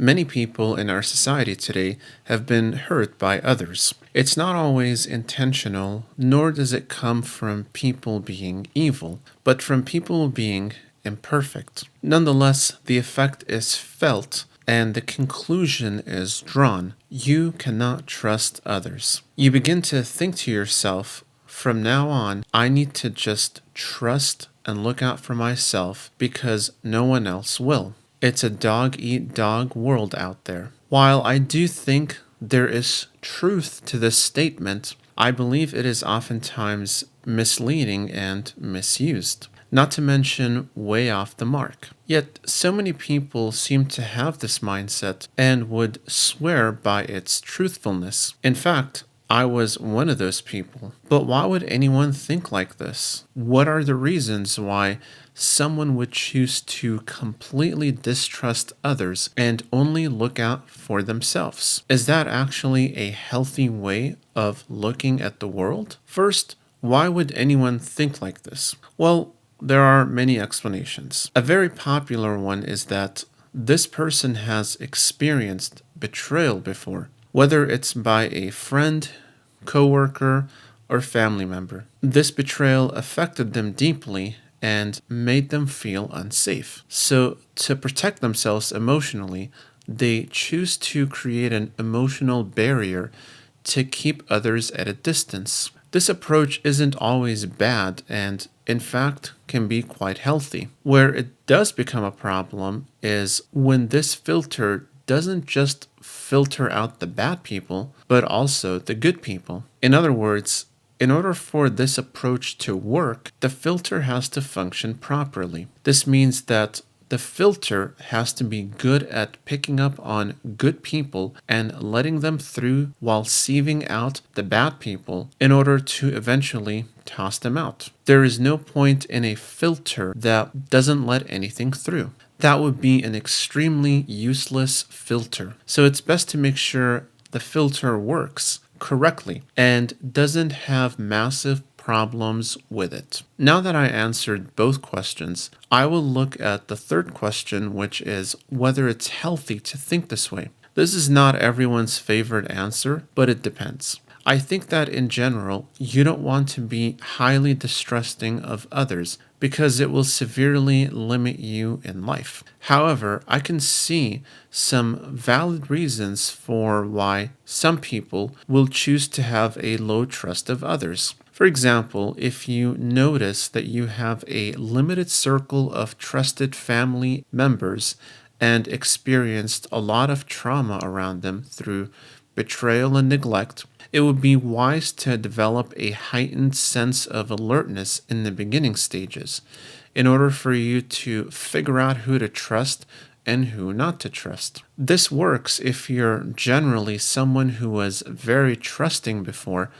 Many people in our society today have been hurt by others. It's not always intentional, nor does it come from people being evil, but from people being imperfect. Nonetheless, the effect is felt and the conclusion is drawn. You cannot trust others. You begin to think to yourself, from now on, I need to just trust and look out for myself because no one else will. It's a dog eat dog world out there. While I do think there is truth to this statement, I believe it is oftentimes misleading and misused, not to mention way off the mark. Yet, so many people seem to have this mindset and would swear by its truthfulness. In fact, I was one of those people. But why would anyone think like this? What are the reasons why someone would choose to completely distrust others and only look out for themselves? Is that actually a healthy way of looking at the world? First, why would anyone think like this? Well, there are many explanations. A very popular one is that this person has experienced betrayal before, whether it's by a friend, coworker, or family member. This betrayal affected them deeply and made them feel unsafe. So, to protect themselves emotionally, they choose to create an emotional barrier to keep others at a distance. This approach isn't always bad and, in fact, can be quite healthy. Where it does become a problem is when this filter doesn't just filter out the bad people, but also the good people. In other words, in order for this approach to work, the filter has to function properly. This means that the filter has to be good at picking up on good people and letting them through while sieving out the bad people in order to eventually toss them out. There is no point in a filter that doesn't let anything through. That would be an extremely useless filter. So it's best to make sure the filter works correctly and doesn't have massive problems with it. Now that I answered both questions, I will look at the third question, which is whether it's healthy to think this way. This is not everyone's favorite answer, but it depends. I think that in general, you don't want to be highly distrusting of others because it will severely limit you in life. However, I can see some valid reasons for why some people will choose to have a low trust of others. For example, if you notice that you have a limited circle of trusted family members and experienced a lot of trauma around them through betrayal and neglect, it would be wise to develop a heightened sense of alertness in the beginning stages in order for you to figure out who to trust and who not to trust. This works if you're generally someone who was very trusting before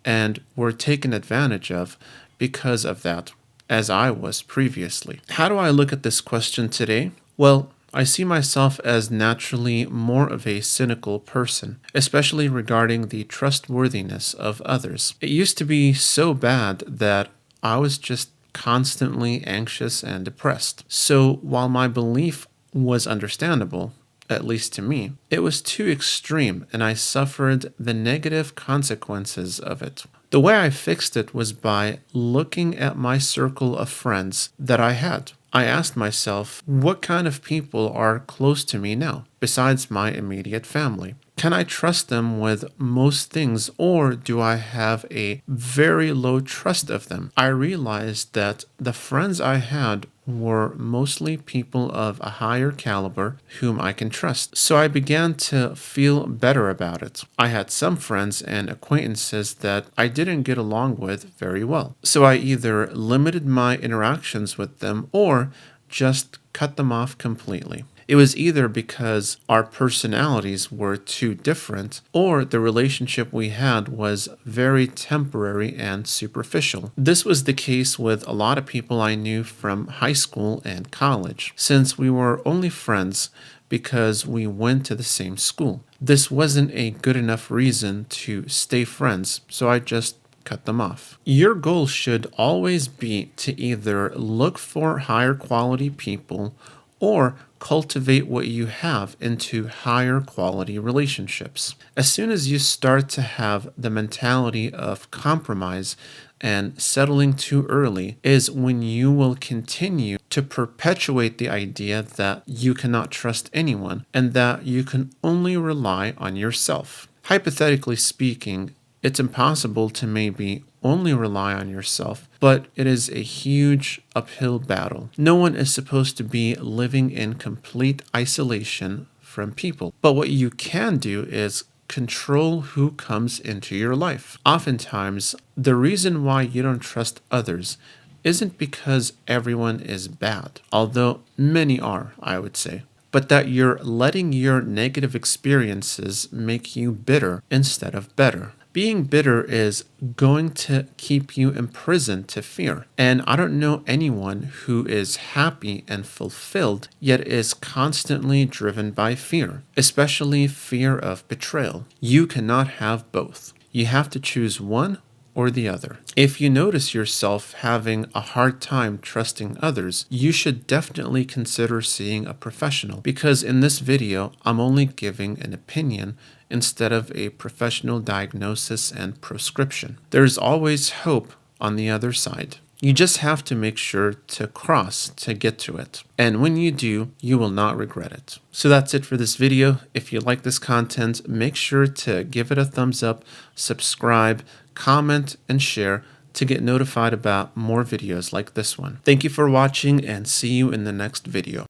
and were taken advantage of because of that, as I was previously. How do I look at this question today? Well, I see myself as naturally more of a cynical person, especially regarding the trustworthiness of others. It used to be so bad that I was just constantly anxious and depressed. So while my belief was understandable, at least to me, it was too extreme and I suffered the negative consequences of it. The way I fixed it was by looking at my circle of friends that I had. I asked myself, what kind of people are close to me now, besides my immediate family? Can I trust them with most things, or do I have a very low trust of them? I realized that the friends I had were mostly people of a higher caliber whom I can trust. So I began to feel better about it. I had some friends and acquaintances that I didn't get along with very well. So I either limited my interactions with them or just cut them off completely. It was either because our personalities were too different or the relationship we had was very temporary and superficial. This was the case with a lot of people I knew from high school and college, since we were only friends because we went to the same school. This wasn't a good enough reason to stay friends, so I just cut them off. Your goal should always be to either look for higher quality people or cultivate what you have into higher quality relationships. As soon as you start to have the mentality of compromise and settling too early is when you will continue to perpetuate the idea that you cannot trust anyone and that you can only rely on yourself. Hypothetically speaking, it's impossible to maybe only rely on yourself, but it is a huge uphill battle. No one is supposed to be living in complete isolation from people, but what you can do is control who comes into your life. Oftentimes, the reason why you don't trust others isn't because everyone is bad, although many are, I would say, but that you're letting your negative experiences make you bitter instead of better. Being bitter is going to keep you imprisoned to fear. And I don't know anyone who is happy and fulfilled, yet is constantly driven by fear, especially fear of betrayal. You cannot have both. You have to choose one or the other. If you notice yourself having a hard time trusting others, you should definitely consider seeing a professional, because in this video, I'm only giving an opinion instead of a professional diagnosis and prescription. There's always hope on the other side. You just have to make sure to cross to get to it. And when you do, you will not regret it. So that's it for this video. If you like this content, make sure to give it a thumbs up, subscribe, comment, and share to get notified about more videos like this one. Thank you for watching and see you in the next video.